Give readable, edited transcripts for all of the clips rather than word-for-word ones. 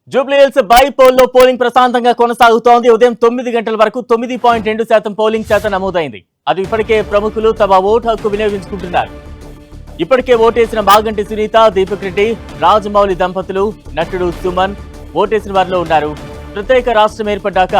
Jubilee Hills బైపోల్లో polling ప్రశాంతంగా కొనసాగుతోంది. ఉదయం 9 గంటల వరకు 9.2% పోలింగ్ శాతం నమోదైంది. అది ఇప్పటికే ప్రముఖులు తమ ఓటు హక్కు వినియోగించుకుంటున్నారు. ఇప్పటికే ఓటేసిన మాగంటి సునీత, దీపక్ రెడ్డి, రాజమౌళి దంపతులు, నటుడు సుమన్ ఓటేసిన వారిలో ఉన్నారు. ప్రత్యేక రాష్ట్రం ఏర్పడ్డాక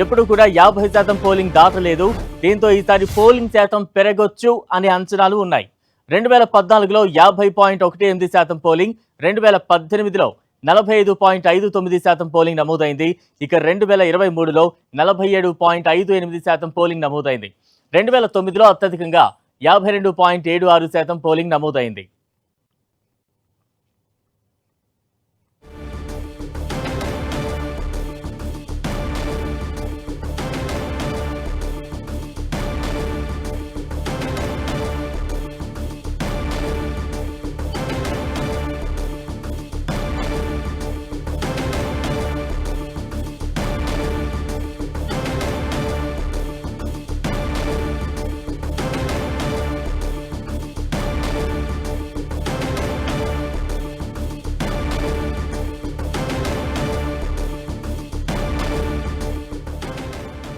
ఎప్పుడు కూడా 50% పోలింగ్ దాటలేదు. దీంతో ఈసారి పోలింగ్ శాతం పెరగొచ్చు అనే అంచనాలు ఉన్నాయి. 2014లో 50.18% పోలింగ్, 2018లో 45.59% పోలింగ్ నమోదైంది. ఇక 2023లో 47.58% పోలింగ్ నమోదైంది. 2009లో అత్యధికంగా 52.76% పోలింగ్ నమోదైంది.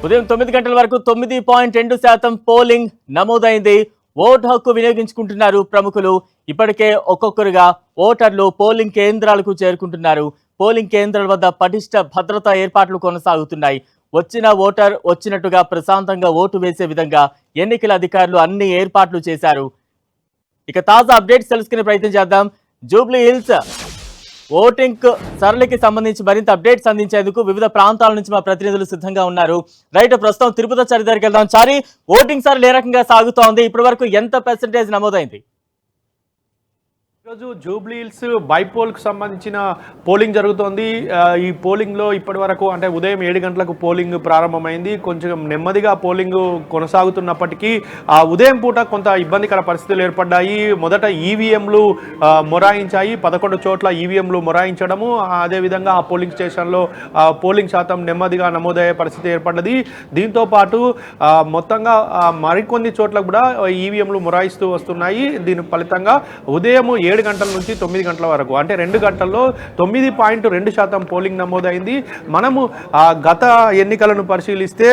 ఉదయం 9 గంటల వరకు 9.2% పోలింగ్ నమోదైంది. ఓటు హక్కు వినియోగించుకుంటున్నారు ప్రముఖులు. ఇప్పటికే ఒక్కొక్కరుగా ఓటర్లు పోలింగ్ కేంద్రాలకు చేరుకుంటున్నారు. పోలింగ్ కేంద్రాల వద్ద పటిష్ట భద్రతా ఏర్పాట్లు కొనసాగుతున్నాయి. వచ్చిన ఓటర్ వచ్చినట్టుగా ప్రశాంతంగా ఓటు వేసే విధంగా ఎన్నికల అధికారులు అన్ని ఏర్పాట్లు చేశారు. ఇక తాజా అప్డేట్స్ తెలుసుకునే ప్రయత్నం చేద్దాం. జూబ్లీహిల్స్ ఓటింగ్ సరళికి సంబంధించి మరింత అప్డేట్స్ అందించేందుకు వివిధ ప్రాంతాల నుంచి మా ప్రతినిధులు సిద్ధంగా ఉన్నారు. రైట్, ప్రస్తుతం తిరుపతి చారి దగ్గరికి వెళ్దాం. చారి, ఓటింగ్ సరళి ఏ రకంగా సాగుతోంది? ఇప్పటి వరకు ఎంత పర్సెంటేజ్ నమోదైంది? ఈరోజు జూబ్లీహిల్స్ బైపోల్కి సంబంధించిన పోలింగ్ జరుగుతోంది. ఈ పోలింగ్లో ఇప్పటి వరకు అంటే ఉదయం 7 గంటలకు పోలింగ్ ప్రారంభమైంది. కొంచెం నెమ్మదిగా పోలింగ్ కొనసాగుతున్నప్పటికీ ఉదయం పూట కొంత ఇబ్బందికర పరిస్థితులు ఏర్పడ్డాయి. మొదట ఈవీఎంలు మొరాయించాయి. 11 చోట్ల ఈవీఎంలు మొరాయించడము, అదేవిధంగా ఆ పోలింగ్ స్టేషన్లో పోలింగ్ శాతం నెమ్మదిగా నమోదయ్యే పరిస్థితి ఏర్పడ్డది. దీంతోపాటు మొత్తంగా మరికొన్ని చోట్ల కూడా ఈవీఎంలు మొరాయిస్తూ వస్తున్నాయి. దీని ఫలితంగా ఉదయం 7 గంటల నుంచి 9 గంటల వరకు అంటే 2 గంటల్లో 9.2% పోలింగ్ నమోదైంది. మనము గత ఎన్నికలను పరిశీలిస్తే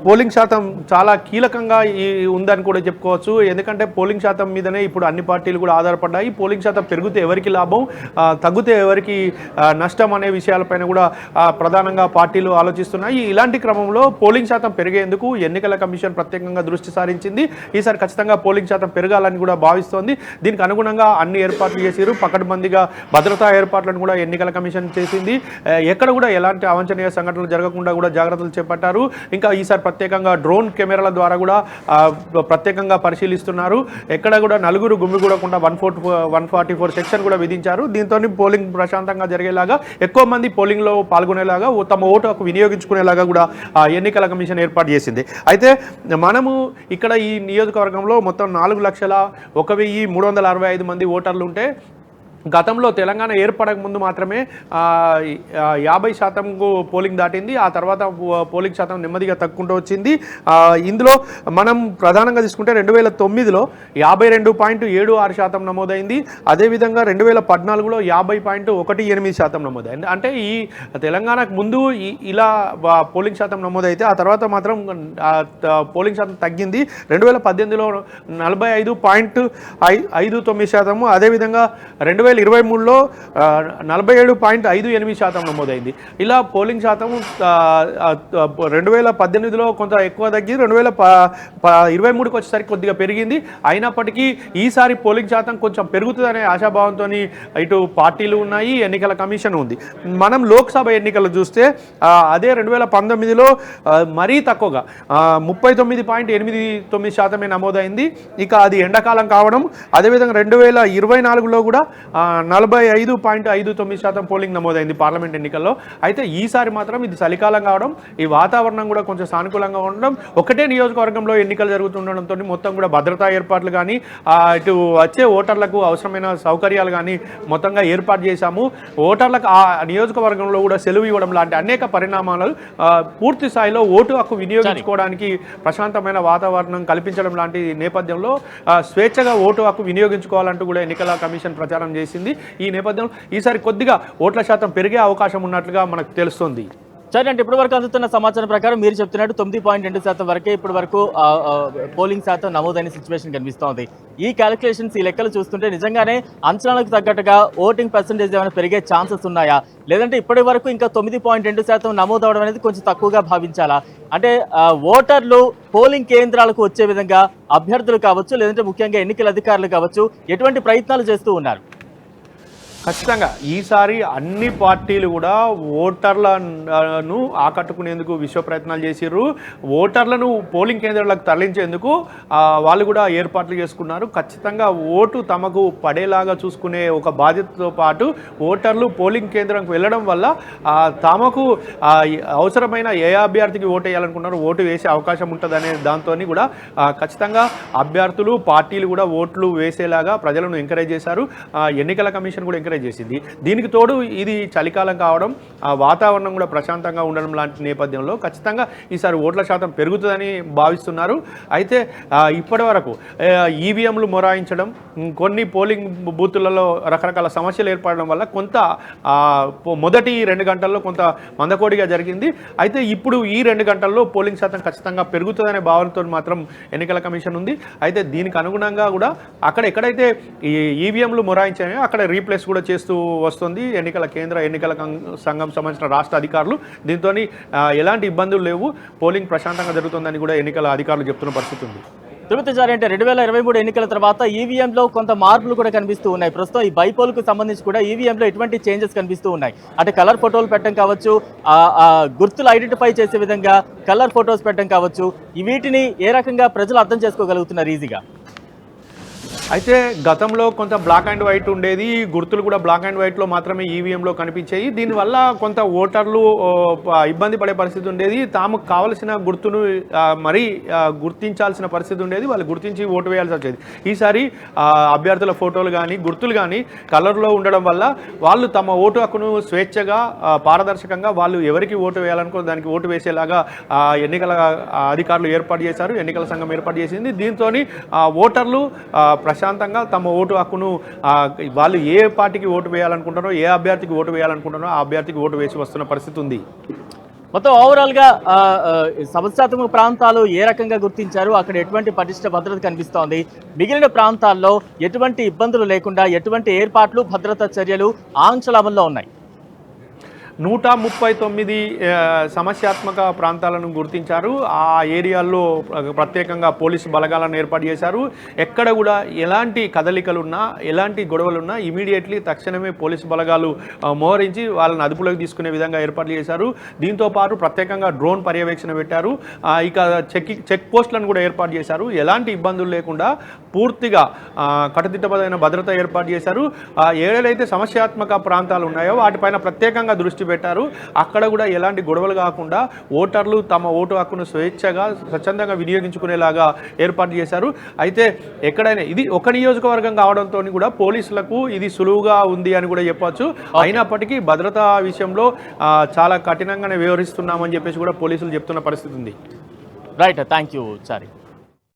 పోలింగ్ శాతం చాలా కీలకంగా ఉందని కూడా చెప్పుకోవచ్చు. ఎందుకంటే పోలింగ్ శాతం మీదనే ఇప్పుడు అన్ని పార్టీలు కూడా ఆధారపడ్డాయి. పోలింగ్ శాతం పెరిగితే ఎవరికి లాభం, తగ్గితే ఎవరికి నష్టం అనే విషయాలపైన కూడా ప్రధానంగా పార్టీలు ఆలోచిస్తున్నాయి. ఇలాంటి క్రమంలో పోలింగ్ శాతం పెరిగేందుకు ఎన్నికల కమిషన్ ప్రత్యేకంగా దృష్టి సారించింది. ఈసారి ఖచ్చితంగా పోలింగ్ శాతం పెరగాలని కూడా భావిస్తోంది. దీనికి అనుగుణంగా అన్ని ఏర్పాట్లు చేశారు. పకడ్బందీగా భద్రతా ఏర్పాట్లను కూడా ఎన్నికల కమిషన్ చేసింది. ఎక్కడ కూడా ఎలాంటి అవాంఛనీయ సంఘటనలు జరగకుండా కూడా జాగ్రత్తలు చేపట్టారు. ఇంకా ఈసారి ప్రత్యేకంగా డ్రోన్ కెమెరాల ద్వారా కూడా ప్రత్యేకంగా పరిశీలిస్తున్నారు. ఎక్కడ కూడా నలుగురు గుమిగూడకుండా 144 సెక్షన్ కూడా విధించారు. దీంతో పోలింగ్ ప్రశాంతంగా జరిగేలాగా, ఎక్కువ మంది పోలింగ్లో పాల్గొనేలాగా, తమ ఓటు హక్కు వినియోగించుకునేలాగా కూడా ఎన్నికల కమిషన్ ఏర్పాటు చేసింది. అయితే మనము ఇక్కడ ఈ నియోజకవర్గంలో మొత్తం 4,01,365 మంది ఓటర్లు ఉంటే గతంలో తెలంగాణ ఏర్పడక ముందు మాత్రమే 50% పోలింగ్ దాటింది. ఆ తర్వాత పోలింగ్ శాతం నెమ్మదిగా తగ్గుకుంటూ వచ్చింది. ఇందులో మనం ప్రధానంగా తీసుకుంటే 2009లో 52.76% నమోదైంది. అదేవిధంగా 2014లో 50.18% నమోదైంది. అంటే ఈ తెలంగాణకు ముందు ఇలా పోలింగ్ శాతం నమోదైతే ఆ తర్వాత మాత్రం పోలింగ్ శాతం తగ్గింది. 2018లో 45.59%, అదేవిధంగా 2023లో 47.58% నమోదైంది. ఇలా పోలింగ్ శాతం 2018లో కొంత ఎక్కువ తగ్గింది, 2023కి వచ్చేసరికి కొద్దిగా పెరిగింది. అయినప్పటికీ ఈసారి పోలింగ్ శాతం కొంచెం పెరుగుతుందనే ఆశాభావంతో ఇటు పార్టీలు ఉన్నాయి, ఎన్నికల కమిషన్ ఉంది. మనం లోక్సభ ఎన్నికలు చూస్తే అదే 2019లో మరీ తక్కువగా 39.89% నమోదైంది. ఇక అది ఎండాకాలం కావడం, అదేవిధంగా 2024లో కూడా 45.59% పోలింగ్ నమోదైంది పార్లమెంట్ ఎన్నికల్లో. అయితే ఈసారి మాత్రం ఇది చలికాలం కావడం, ఈ వాతావరణం కూడా కొంచెం సానుకూలంగా ఉండడం, ఒకటే నియోజకవర్గంలో ఎన్నికలు జరుగుతుండడంతో మొత్తం కూడా భద్రతా ఏర్పాట్లు కానీ, ఇటు వచ్చే ఓటర్లకు అవసరమైన సౌకర్యాలు కానీ మొత్తంగా ఏర్పాటు చేశాము. ఓటర్లకు ఆ నియోజకవర్గంలో కూడా సెలవు ఇవ్వడం లాంటి అనేక పరిణామాలు పూర్తి స్థాయిలో ఓటు హక్కు వినియోగించుకోవడానికి ప్రశాంతమైన వాతావరణం కల్పించడం లాంటి నేపథ్యంలో స్వేచ్ఛగా ఓటు హక్కు వినియోగించుకోవాలంటూ కూడా ఎన్నికల కమిషన్ ప్రచారం చేసింది. చేసింది. ఈ నేపథ్యంలో ఈసారి కొద్దిగా ఓట్ల శాతం పెరిగే అవకాశం ఉన్నట్లుగా మనకు తెలుస్తుంది. సరే, అంటే ఇప్పటి వరకు అందుతున్న సమాచారం ప్రకారం మీరు చెప్తున్నట్టు 9.2% వరకే ఇప్పటి వరకు పోలింగ్ శాతం నమోదైన సిచ్యువేషన్ కనిపిస్తోంది. ఈ క్యాలిక్యులేషన్స్, ఈ లెక్కలు చూస్తుంటే నిజంగానే అంచనాలకు తగ్గట్టుగా ఓటింగ్ పర్సెంటేజ్ ఏమైనా పెరిగే ఛాన్సెస్ ఉన్నాయా, లేదంటే ఇప్పటి వరకు ఇంకా 9.2% నమోదవడం అనేది కొంచెం తక్కువగా భావించాలా? అంటే ఓటర్లు పోలింగ్ కేంద్రాలకు వచ్చే విధంగా అభ్యర్థులు కావచ్చు, లేదంటే ముఖ్యంగా ఎన్నికల అధికారులు కావచ్చు, ఎటువంటి ప్రయత్నాలు చేస్తూ ఉన్నారు? ఖచ్చితంగా ఈసారి అన్ని పార్టీలు కూడా ఓటర్లను ఆకట్టుకునేందుకు విశ్వ ప్రయత్నాలు చేసిర్రు. ఓటర్లను పోలింగ్ కేంద్రాలకు తరలించేందుకు వాళ్ళు కూడా ఏర్పాట్లు చేసుకున్నారు. ఖచ్చితంగా ఓటు తమకు పడేలాగా చూసుకునే ఒక బాధ్యతతో పాటు ఓటర్లు పోలింగ్ కేంద్రంకి వెళ్ళడం వల్ల తమకు అవసరమైన ఏ అభ్యర్థికి ఓటు వేయాలనుకున్నారో ఓటు వేసే అవకాశం ఉంటుందనే దాంతో కూడా ఖచ్చితంగా అభ్యర్థులు, పార్టీలు కూడా ఓట్లు వేసేలాగా ప్రజలను ఎంకరేజ్ చేశారు. ఎన్నికల కమిషన్ కూడా ఎంకరేజ్ చేసింది. దీనికి తోడు ఇది చలికాలం కావడం, వాతావరణం కూడా ప్రశాంతంగా ఉండడం లాంటి నేపథ్యంలో ఖచ్చితంగా ఈసారి ఓట్ల శాతం పెరుగుతుందని భావిస్తున్నారు. అయితే ఇప్పటి వరకు ఈవీఎంలు మొరాయించడం, కొన్ని పోలింగ్ బూతులలో రకరకాల సమస్యలు ఏర్పడడం వల్ల కొంత మొదటి 2 గంటల్లో కొంత మందకోడిగా జరిగింది. అయితే ఇప్పుడు ఈ 2 గంటల్లో పోలింగ్ శాతం ఖచ్చితంగా పెరుగుతుందనే భావనతో మాత్రం ఎన్నికల కమిషన్ ఉంది. అయితే దీనికి అనుగుణంగా కూడా అక్కడ ఎక్కడైతే ఈవీఎంలు మొరాయించాయో అక్కడ రీప్లేస్ కూడా చేస్తూ వస్తుంది కేంద్ర ఎన్నికల సంఘం సంబంధించిన రాష్ట్ర అధికారులు. దీంతో ఎలాంటి ఇబ్బందులు లేవు, పోలింగ్ ప్రశాంతంగా జరుగుతుందని కూడా ఎన్నికల అధికారులు చెప్తున్న పరిస్థితి ఉంది. తిరుపతి సార్, అంటే 2023 ఎన్నికల తర్వాత ఈవీఎంలో కొంత మార్పులు కూడా కనిపిస్తూ ఉన్నాయి. ప్రస్తుతం ఈ బైపోల్కు సంబంధించి కూడా ఈవీఎంలో ఎటువంటి చేంజెస్ కనిపిస్తూ ఉన్నాయి? అంటే కలర్ ఫోటోలు పెట్టడం కావచ్చు, గుర్తులు ఐడెంటిఫై చేసే విధంగా కలర్ ఫోటోస్ పెట్టడం కావచ్చు, వీటిని ఏ రకంగా ప్రజలు అర్థం చేసుకోగలుగుతున్నారు ఈజీగా? అయితే గతంలో కొంత బ్లాక్ అండ్ వైట్ ఉండేది, గుర్తులు కూడా బ్లాక్ అండ్ వైట్లో మాత్రమే ఈవీఎంలో కనిపించాయి. దీనివల్ల కొంత ఓటర్లు ఇబ్బంది పడే పరిస్థితి ఉండేది. తాము కావలసిన గుర్తును మరీ గుర్తించాల్సిన పరిస్థితి ఉండేది. వాళ్ళు గుర్తించి ఓటు వేయాల్సి వచ్చేది. ఈసారి అభ్యర్థుల ఫోటోలు కానీ గుర్తులు కానీ కలర్లో ఉండడం వల్ల వాళ్ళు తమ ఓటు హక్కును స్వేచ్ఛగా, పారదర్శకంగా వాళ్ళు ఎవరికి ఓటు వేయాలనుకో దానికి ఓటు వేసేలాగా ఎన్నికల అధికారులు ఏర్పాటు చేశారు, ఎన్నికల సంఘం ఏర్పాటు చేసింది. దీంతో ఓటర్లు ప్రశాంతంగా తమ ఓటు హక్కును వాళ్ళు ఏ పార్టీకి ఓటు వేయాలనుకుంటారో, ఏ అభ్యర్థికి ఓటు వేయాలనుకుంటారో ఆ అభ్యర్థికి ఓటు వేసి వస్తున్న పరిస్థితి ఉంది. మొత్తం ఓవరాల్గా సమస్యాత్మక ప్రాంతాలు ఏ రకంగా గుర్తించారు, అక్కడ ఎటువంటి పటిష్ట భద్రత కనిపిస్తోంది, మిగిలిన ప్రాంతాల్లో ఎటువంటి ఇబ్బందులు లేకుండా ఎటువంటి ఏర్పాట్లు, భద్రతా చర్యలు, ఆంక్షల అమల్లో ఉన్నాయి? 139 సమస్యాత్మక ప్రాంతాలను గుర్తించారు. ఆ ఏరియాల్లో ప్రత్యేకంగా పోలీసు బలగాలను ఏర్పాటు చేశారు. ఎక్కడ కూడా ఎలాంటి కదలికలున్నా, ఎలాంటి గొడవలున్నా ఇమీడియట్లీ తక్షణమే పోలీసు బలగాలు మోహరించి వాళ్ళని అదుపులోకి తీసుకునే విధంగా ఏర్పాటు చేశారు. దీంతో పాటు ప్రత్యేకంగా డ్రోన్ పర్యవేక్షణ పెట్టారు. ఇక చెక్ పోస్టులను కూడా ఏర్పాటు చేశారు. ఎలాంటి ఇబ్బందులు లేకుండా పూర్తిగా కట్టుదిట్టమైన భద్రత ఏర్పాటు చేశారు. ఏదైతే సమస్యాత్మక ప్రాంతాలు ఉన్నాయో వాటిపైన ప్రత్యేకంగా దృష్టి పెట్టారు. అక్కడ కూడా ఎలాంటి గొడవలు కాకుండా ఓటర్లు తమ ఓటు హక్కును స్వేచ్ఛగా, స్వచ్ఛందంగా వినియోగించుకునేలాగా ఏర్పాటు చేశారు. అయితే ఎక్కడైనా ఇది ఒక నియోజకవర్గం కావడంతో కూడా పోలీసులకు ఇది సులువుగా ఉంది అని కూడా చెప్పొచ్చు. అయినప్పటికీ భద్రతా విషయంలో చాలా కఠినంగానే వ్యవహరిస్తున్నామని చెప్పేసి కూడా పోలీసులు చెప్తున్న పరిస్థితి ఉంది. Right, thank you Chari.